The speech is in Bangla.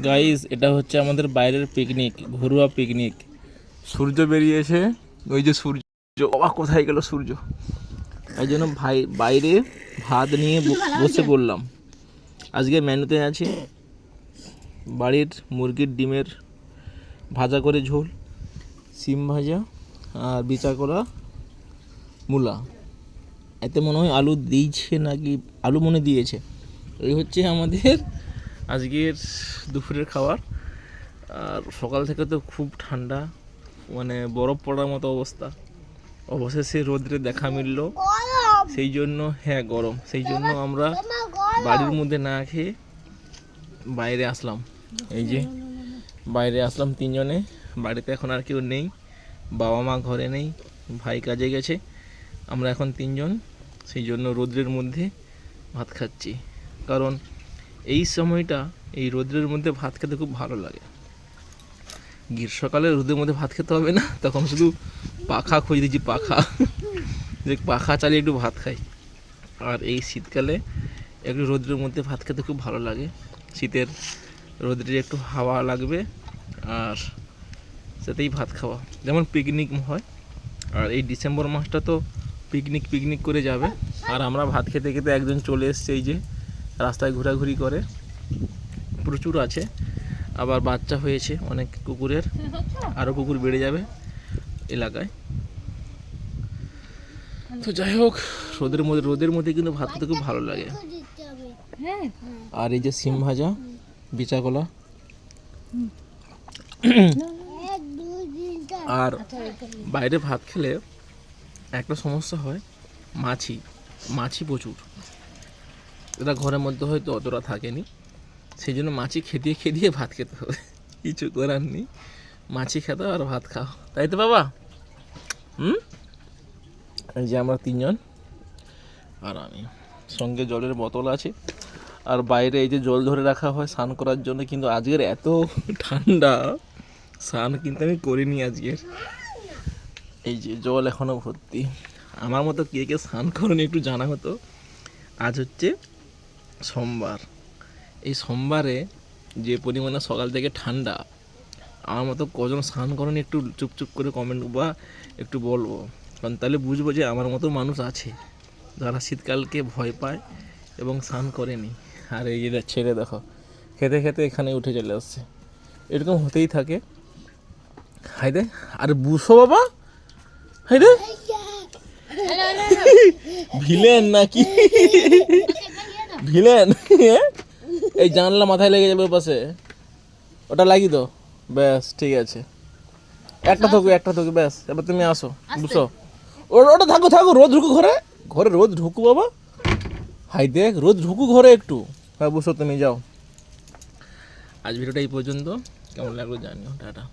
গাইস, এটা হচ্ছে আমাদের বাইরের পিকনিক, ঘরোয়া পিকনিক। সূর্য বেরিয়েছে, ওই যে সূর্য, অবাক কোথায় গেল সূর্য। এই জন্য ভাই বাইরে ভাত নিয়ে বসে পড়লাম। আজকে মেনুতে আছে বাড়ির মুরগির ডিমের ভাজা করে ঝোল, সিম ভাজা আর বিচা করা মূলা। এতে মনে হয় আলু দিয়েছে নাকি, আলু মনে দিয়েছে। এই হচ্ছে আমাদের আজকের দুপুরের খাবার। আর সকাল থেকে তো খুব ঠান্ডা, মানে বরফ পড়ার মতো অবস্থা। অবশেষে রোদ্রে দেখা মিলল, সেই জন্য হ্যাঁ গরম, সেই জন্য আমরা বাড়ির মধ্যে না খেয়ে বাইরে আসলাম। এই যে বাইরে আসলাম তিনজনে, বাড়িতে এখন আর কেউ নেই, বাবা মা ঘরে নেই, ভাই কাজে গেছে, আমরা এখন তিনজন। সেই জন্য রোদ্রের মধ্যে ভাত খাচ্ছি, কারণ এই সময়টা এই রোদ্রের মধ্যে ভাত খেতে খুব ভালো লাগে। গ্রীষ্মকালে রোদের মধ্যে ভাত খেতে হবে না, তখন শুধু পাখা খুঁজে দিচ্ছি, পাখা যে পাখা চালিয়ে একটু ভাত খাই। আর এই শীতকালে একটু রোদ্রের মধ্যে ভাত খেতে খুব ভালো লাগে। শীতের রোদ্রে একটু হাওয়া লাগবে আর সেটাই ভাত খাওয়া, যেমন পিকনিক হয়। আর এই ডিসেম্বর মাসটা তো পিকনিক করে যাবে। আর আমরা ভাত খেতে খেতে একজন চলে এসছে, এই যে রাস্তায় ঘোরাঘুরি করে, প্রচুর আছে। আবার বাচ্চা হয়েছে অনেক কুকুরের, আরও কুকুর বেড়ে যাবে এলাকায়। তো যাই হোক, রোদের মধ্যে কিন্তু ভাত খেতে খুব ভালো লাগে। আর এই যে সিম ভাজা, বিচা কলা, আর বাইরে ভাত খেলে একটা সমস্যা হয়, মাছি প্রচুর। এটা ঘরের মধ্যে হয়তো অতটা থাকেনি, সেই জন্য মাছি খেদিয়ে ভাত খেতে হবে, কিছু করার নেই। মাছি খেতে আর ভাত খাও, তাই তো বাবা? এই যে আমরা তিনজন, আর আমি, সঙ্গে জলের বোতল আছে। আর বাইরে এই যে জল ধরে রাখা হয় স্নান করার জন্য, কিন্তু আজকের এত ঠান্ডা, স্নান কিন্তু আমি করিনি আজকের। এই যে জল এখনও ভর্তি। আমার মতো কে কে স্নান করেনি একটু জানা হতো। আজ হচ্ছে সোমবার, এই সোমবারে যে পরিমাণে সকাল থেকে ঠান্ডা, আমার মতো কজন স্নান করেনি একটু চুপচুপ করে কমেন্ট বা একটু বলবো, কারণ তাহলে বুঝবো যে আমার মতো মানুষ আছে যারা শীতকালকে ভয় পায় এবং স্নান করেনি। আর এই যে ছেড়ে দেখো, খেতে খেতে এখানে উঠে চলে আসছে, এরকম হতেই থাকে। হাইদে, আরে বুঝো বাবা, হাইদে ভিলেন নাকি? ভিলেন? এই জানলা মাথায় লেগে যাবে পাশে, ওটা লাগিয়ে দাও, ব্যাস ঠিক আছে। একটা থাকবে ব্যাস। এবার তুমি আসো, বুঝছো? ওটা থাকো, রোদ ঢুকু ঘরে রোদ ঢুকু বাবা। হাই দেখ, রোদ ঢুকু ঘরে একটু। হ্যাঁ বুঝছো, তুমি যাও। আজ ভিডিওটা এই পর্যন্ত, কেমন লাগলো জানিও, টাটা।